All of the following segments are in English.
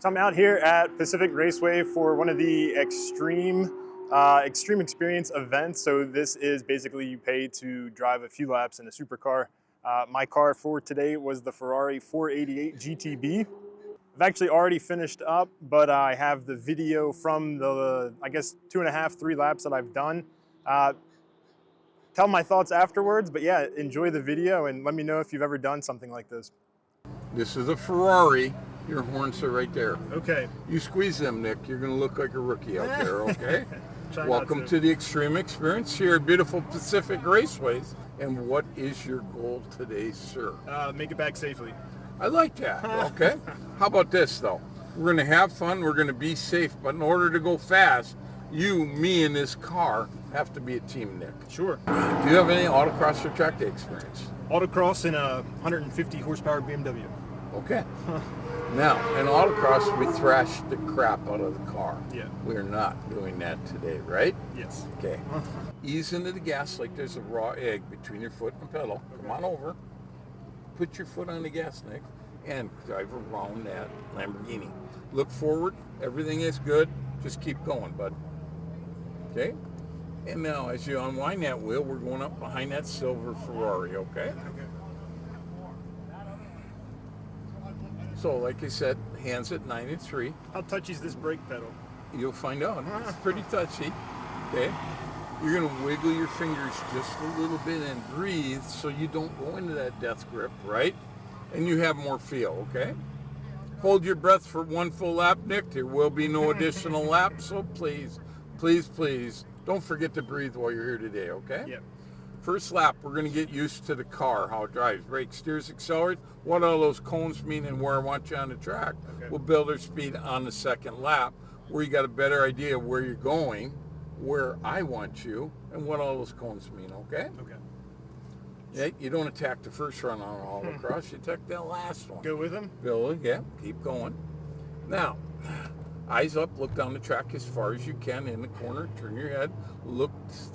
So I'm out here at Pacific Raceway for one of the extreme experience events. So this is basically you pay to drive a few laps in a supercar. My car for today was the Ferrari 488 GTB. I've actually already finished up, but I have the video from the, I guess, 2.5, 3 laps that I've done. Tell my thoughts afterwards, but yeah, enjoy the video and let me know if you've ever done something like this. This is a Ferrari. Your horns are right there. Okay. You squeeze them, Nick. You're going to look like a rookie out there, okay? Welcome to the Extreme Experience here at beautiful Pacific Raceways. And what is your goal today, sir? Make it back safely. I like that, okay? How about this, though? We're going to have fun. We're going to be safe. But in order to go fast, you, me, and this car have to be a team, Nick. Sure. Do you have any autocross or track day experience? Autocross in a 150 horsepower BMW. Okay. Now, in autocross, we thrash the crap out of the car. Yeah. We're not doing that today, right? Yes. Okay. Ease into the gas like there's a raw egg between your foot and pedal. Okay. Come on over. Put your foot on the gas, Nick, and drive around that Lamborghini. Look forward. Everything is good. Just keep going, bud. Okay? And now, as you unwind that wheel, we're going up behind that silver Ferrari, okay? Okay. So, like I said, hands at 9 and 3. How touchy is this brake pedal? You'll find out. It's pretty touchy. Okay? You're going to wiggle your fingers just a little bit and breathe so you don't go into that death grip, right? And you have more feel, okay? Hold your breath for one full lap, Nick. There will be no additional laps, so please, please, please, don't forget to breathe while you're here today, okay? Yep. First lap, we're going to get used to the car, how it drives, brakes, steers, accelerates, what all those cones mean and where I want you on the track. Okay. We'll build our speed on the second lap, where you got a better idea of where you're going, where I want you, and what all those cones mean, okay? Okay. Yeah, you don't attack the first run on autocross, you attack that last one. Go with him? Build, yeah, keep going. Now, eyes up, look down the track as far as you can in the corner, turn your head, look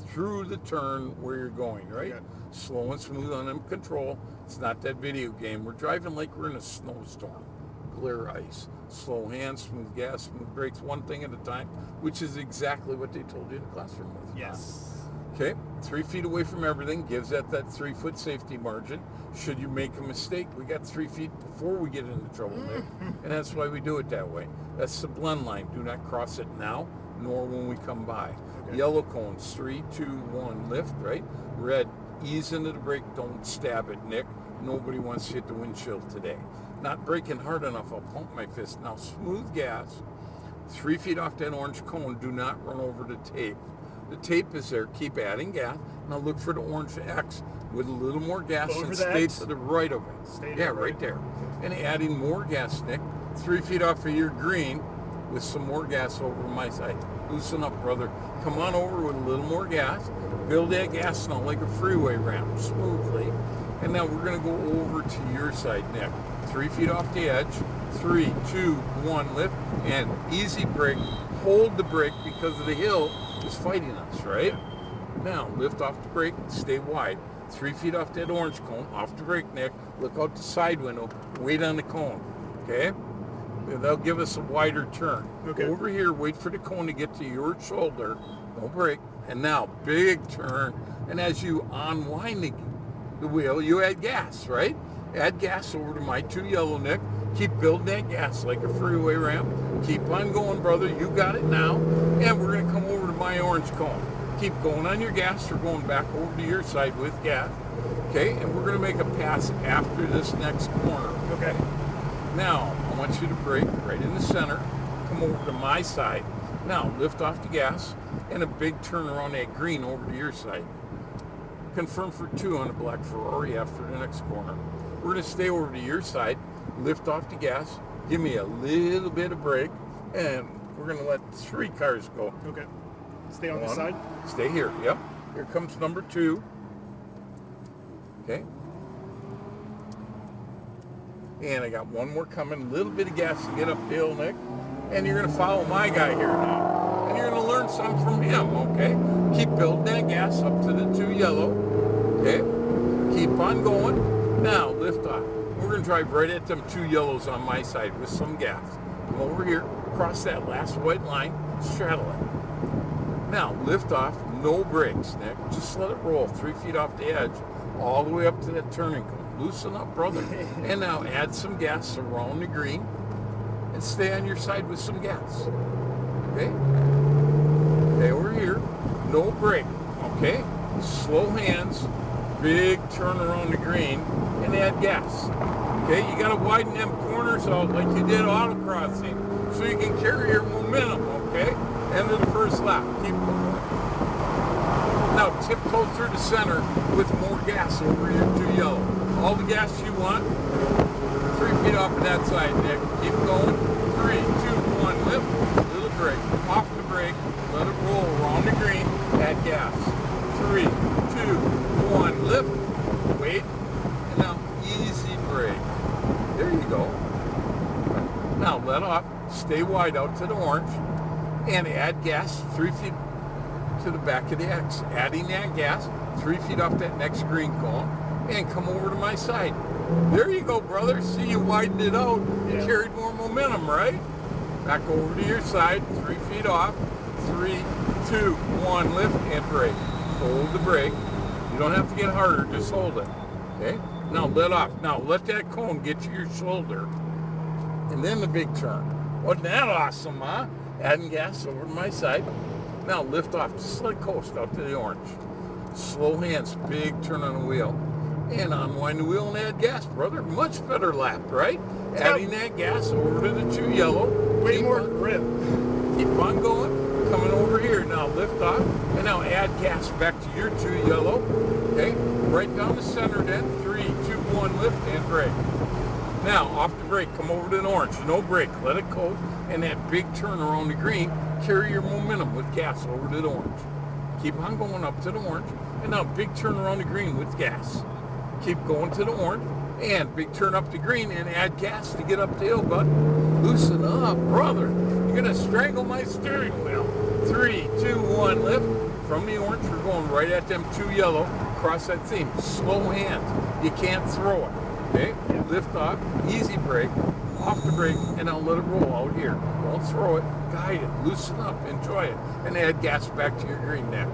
through the turn where you're going, right? Okay. Slow and smooth on them control. It's not that video game. We're driving like we're in a snowstorm. Glare ice. Slow hands, smooth gas, smooth brakes, one thing at a time, which is exactly what they told you in the classroom. Yes. Okay, 3 feet away from everything gives that 3-foot safety margin. Should you make a mistake, we got 3 feet before we get into trouble, Nick, and that's why we do it that way. That's the blend line. Do not cross it now, nor when we come by. Okay. Yellow cones, 3, 2, 1, lift, right? Red, ease into the brake, don't stab it, Nick. Nobody wants to hit the windshield today. Not braking hard enough, I'll pump my fist. Now, smooth gas, 3 feet off that orange cone, do not run over the tape. The tape is there. Keep adding gas. Now look for the orange X with a little more gas Over and the stay X? to the right of it. Stay Yeah, to the right there. And adding more gas, Nick. 3 feet off of your green with some more gas over my side. Loosen up, brother. Come on over with a little more gas. Build that gas now like a freeway ramp smoothly. And now we're going to go over to your side, Nick. 3 feet off the edge. 3, 2, 1, lift. And easy brake. Hold the brake because of the hill is fighting us, right? Now, lift off the brake, stay wide. 3 feet off that orange cone, off the brake, Nick. Look out the side window, wait on the cone, okay? They'll give us a wider turn. Okay. Over here, wait for the cone to get to your shoulder, no brake. And now, big turn. And as you unwind the wheel, you add gas, right? Add gas over to my 2 yellow, Nick. Keep building that gas like a freeway ramp. Keep on going, brother. You got it now. And we're going to come over to my orange cone. Keep going on your gas. We're going back over to your side with gas. Okay? And we're going to make a pass after this next corner. Okay. Now, I want you to brake right in the center. Come over to my side. Now, lift off the gas. And a big turn around that green over to your side. Confirm for 2 on a black Ferrari after the next corner. We're going to stay over to your side. Lift off the gas, give me a little bit of brake, and we're going to let 3 cars go. Okay. Stay on this side? Stay here, yep. Here comes number 2. Okay. And I got one more coming, a little bit of gas to get uphill, Nick. And you're going to follow my guy here now. And you're going to learn something from him, okay? Keep building that gas up to the 2 yellow, okay? Keep on going. Now, lift off. We're going to drive right at them 2 yellows on my side with some gas. Come over here, cross that last white line, straddle it. Now, lift off, no brakes, Nick. Just let it roll 3 feet off the edge, all the way up to that turning cone. Loosen up, brother. And now add some gas around the green and stay on your side with some gas. Okay? Okay, over here, no brake. Okay? Slow hands, big turn around the green, and add gas. Okay, you gotta widen them corners out like you did autocrossing so you can carry your momentum, okay? End of the first lap, keep going. Now tiptoe through the center with more gas over your 2 yellow. All the gas you want, 3 feet off of that side, Nick. Keep going, 3, 2, 1, lift, little brake, off the brake, let it roll around the green, add gas. 3, 2, 1, lift, wait, and now easy brake. There you go. Now let off, stay wide out to the orange, and add gas 3 feet to the back of the X. Adding that gas 3 feet off that next green cone, and come over to my side. There you go, brother. See, you widened it out. You carried more momentum, right? Back over to your side, 3 feet off. 3, 2, 1, lift, and brake. Hold the brake. You don't have to get harder, just hold it. Okay? Now let off. Now let that cone get to your shoulder. And then the big turn. Wasn't that awesome, huh? Adding gas over to my side. Now lift off. Just let it coast out to the orange. Slow hands, big turn on the wheel. And unwind the wheel and add gas, brother. Much better lap, right? Adding that gas over to the 2 yellow. Way more grip. Keep on going. Coming over here. Now lift off. And now add gas back to your 2 yellow. Okay? Right down the center then. 3, 2, 1, lift and brake. Now, off the brake, come over to an orange. No brake. Let it coast. And that big turn around the green. Carry your momentum with gas over to the orange. Keep on going up to the orange. And now big turn around the green with gas. Keep going to the orange. And big turn up the green and add gas to get up the hill, bud. Loosen up, brother. You're going to strangle my steering wheel. 3, 2, 1, lift. From the orange, we're going right at them 2 yellow. Cross that seam. Slow hands. You can't throw it. Okay? Lift off. Easy brake. Off the brake. And now let it roll out here. Don't throw it. Guide it. Loosen up. Enjoy it. And add gas back to your green neck.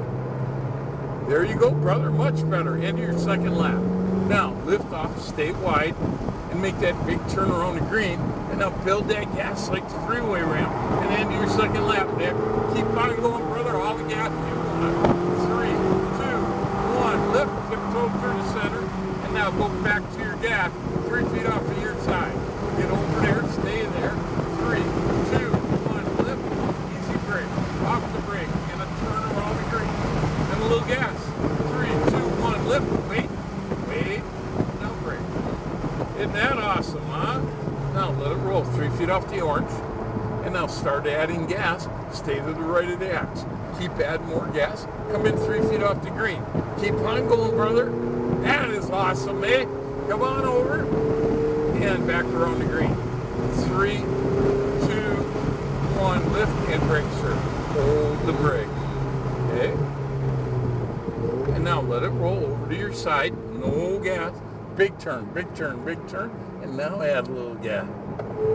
There you go, brother. Much better. End your second lap. Now, lift off, stay wide, and make that big turn around the green. And now build that gas like the freeway ramp. And end your second lap, Nick. Keep on going, brother. All the gas you want. 3, 2, 1. Lift, tiptoe through the center. And now go back to your gas, 3 feet off of your side. Get over there, stay there. 3, 2, 1. Lift, easy brake. Off the brake, and a turn around the green. And a little gas. 3, 2, 1. Lift, wait. Wait, now brake. Isn't that awesome, huh? Now let it roll 3 feet off the orange. And now start adding gas. Stay to the right of the X. Keep adding more gas. Come in 3 feet off the green. Keep on going, brother. That is awesome, eh? Come on over. And back around the green. 3, 2, 1. Lift and brake, sir. Hold the brake. Okay? And now let it roll over to your side. No gas. Big turn, big turn, big turn. And now add a little gas.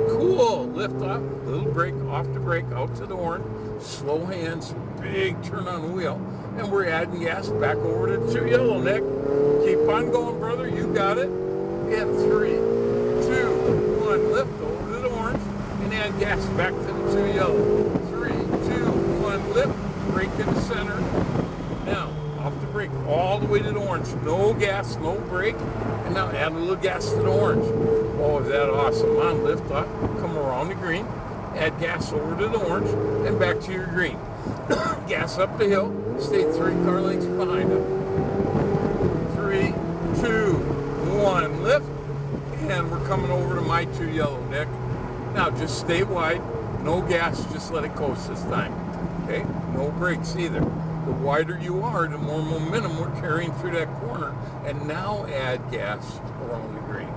Cool. Lift off. Little brake off the brake out to the orange. Slow hands. Big turn on the wheel. And we're adding gas back over to the 2 yellow, Nick. Keep on going, brother. You got it. And 3, 2, 1. Lift over to the orange. And add gas back to the 2 yellow. 3, 2, 1. Lift. Brake in the center. Now, off the brake, all the way to the orange. No gas, no brake. And now add a little gas to the orange. Oh, is that awesome? On, lift up, come around the green, add gas over to the orange, and back to your green. Gas up the hill, stay 3 car lengths behind it. 3, 2, 1, lift. And we're coming over to my 2 yellow, Nick. Now just stay wide, no gas, just let it coast this time. Okay? No brakes either. The wider you are, the more momentum we're carrying through that corner. And now add gas around the green.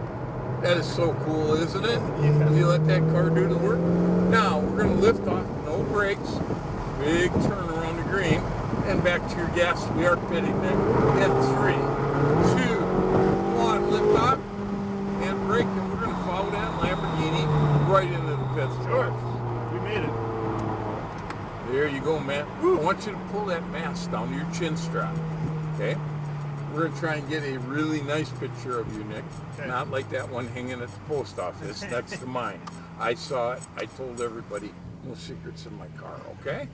That is so cool, isn't it? Yeah. You let that car do the work. Now, we're going to lift off, no brakes. Big turn around the green. And back to your gas. We are pitting, Nick. And 3, 2, 1. Lift off. And brake. And we're going to follow that Lamborghini right into the pits. Sure. go, man. I want you to pull that mask down to your chin strap. Okay? We're going to try and get a really nice picture of you, Nick. Okay. Not like that one hanging at the post office next to mine. I saw it. I told everybody, no secrets in my car, okay?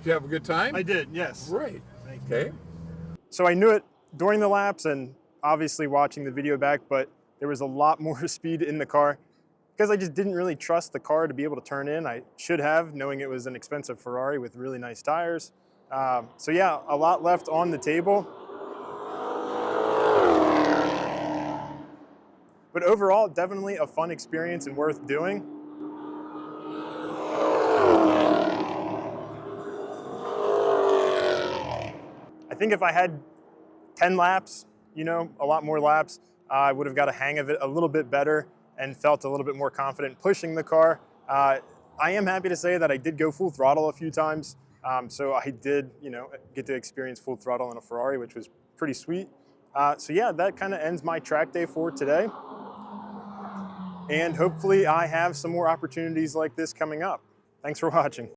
Did you have a good time? I did, yes. Great. Thank you. Okay. So I knew it during the laps and obviously watching the video back, but there was a lot more speed in the car because I just didn't really trust the car to be able to turn in. I should have, knowing it was an expensive Ferrari with really nice tires. So yeah, a lot left on the table. But overall, definitely a fun experience and worth doing. I think if I had 10 laps, you know, a lot more laps, I would have got a hang of it a little bit better and felt a little bit more confident pushing the car. I am happy to say that I did go full throttle a few times. So I did, you know, get to experience full throttle in a Ferrari, which was pretty sweet. So yeah, that kind of ends my track day for today. And hopefully I have some more opportunities like this coming up. Thanks for watching.